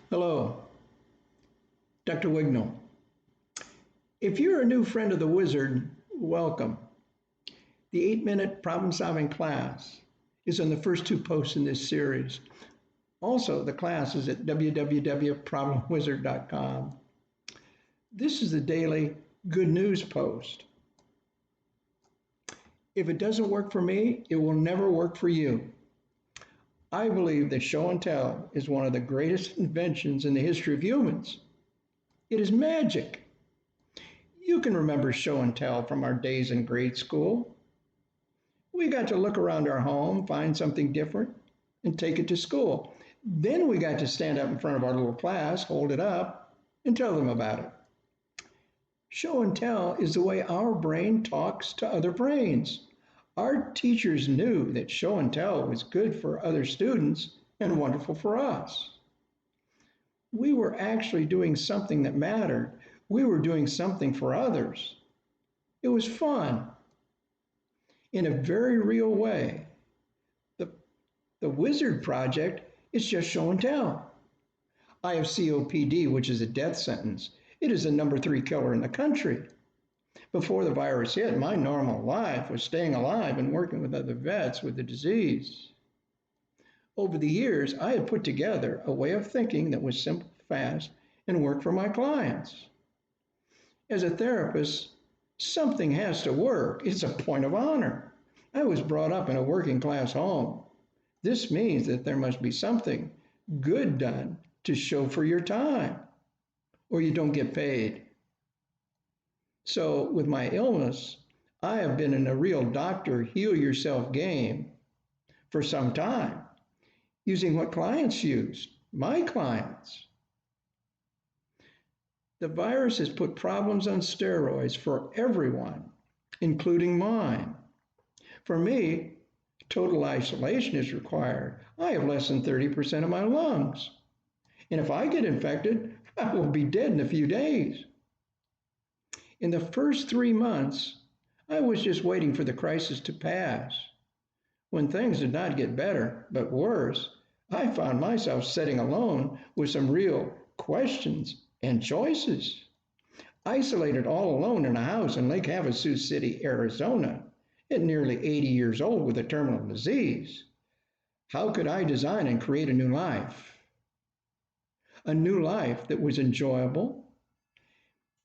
Hello, Dr. Wignall. If you're a new friend of the Wizard, welcome. The 8-minute problem solving class is on the first two posts in this series. Also, the class is at www.problemwizard.com. This is the daily good news post. If it doesn't work for me, it will never work for you. I believe that show and tell is one of the greatest inventions in the history of humans. It is magic. You can remember show and tell from our days in grade school. We got to look around our home, find something different, and take it to school. Then we got to stand up in front of our little class, hold it up, and tell them about it. Show and tell is the way our brain talks to other brains. Our teachers knew that show and tell was good for other students and wonderful for us. We were actually doing something that mattered. We were doing something for others. It was fun. In a very real way. The Wizard Project is just show and tell. I have COPD, which is a death sentence. It is the number 3 killer in the country. Before the virus hit, my normal life was staying alive and working with other vets with the disease. Over the years, I had put together a way of thinking that was simple, fast, and worked for my clients. As a therapist, something has to work. It's a point of honor. I was brought up in a working class home. This means that there must be something good done to show for your time, or you don't get paid. So, with my illness, I have been in a real doctor heal yourself game for some time, using what clients used, my clients. The virus has put problems on steroids for everyone, including mine. For me, total isolation is required. I have less than 30% of my lungs. And if I get infected, I will be dead in a few days. In the first 3 months, I was just waiting for the crisis to pass. When things did not get better, but worse, I found myself sitting alone with some real questions and choices. Isolated all alone in a house in Lake Havasu City, Arizona, at nearly 80 years old with a terminal disease. How could I design and create a new life? A new life that was enjoyable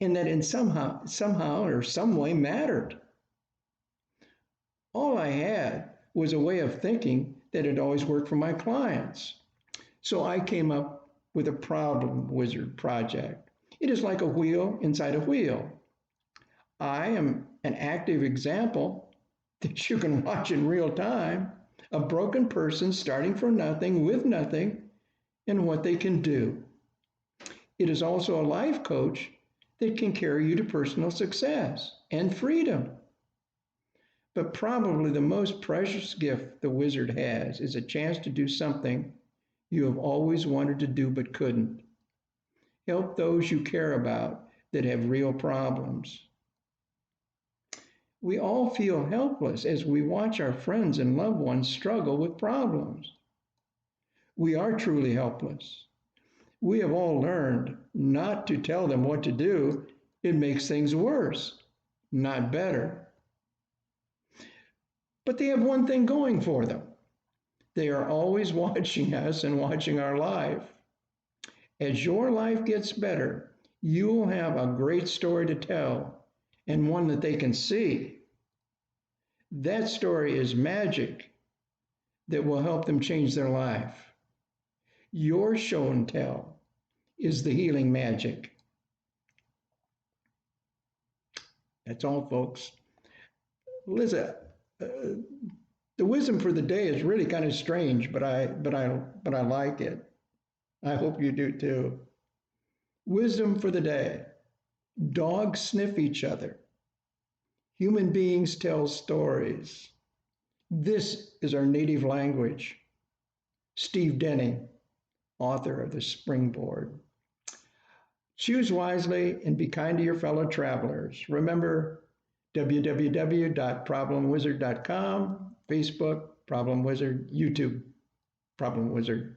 and that in somehow or some way mattered. All I had was a way of thinking that had always worked for my clients. So I came up with a problem wizard project. It is like a wheel inside a wheel. I am an active example that you can watch in real time, a broken person starting from nothing with nothing and what they can do. It is also a life coach that can carry you to personal success and freedom. But probably the most precious gift the wizard has is a chance to do something you have always wanted to do but couldn't. Help those you care about that have real problems. We all feel helpless as we watch our friends and loved ones struggle with problems. We are truly helpless. We have all learned not to tell them what to do. It makes things worse, not better. But they have one thing going for them. They are always watching us and watching our life. As your life gets better, you'll have a great story to tell and one that they can see. That story is magic that will help them change their life. Your show and tell is the healing magic. That's all, folks. Listen, the wisdom for the day is really kind of strange, but I like it. I hope you do too. Wisdom for the day. Dogs sniff each other. Human beings tell stories. This is our native language. Steve Denning, author of The Springboard. Choose wisely and be kind to your fellow travelers. Remember, www.problemwizard.com, Facebook, Problem Wizard, YouTube, Problem Wizard.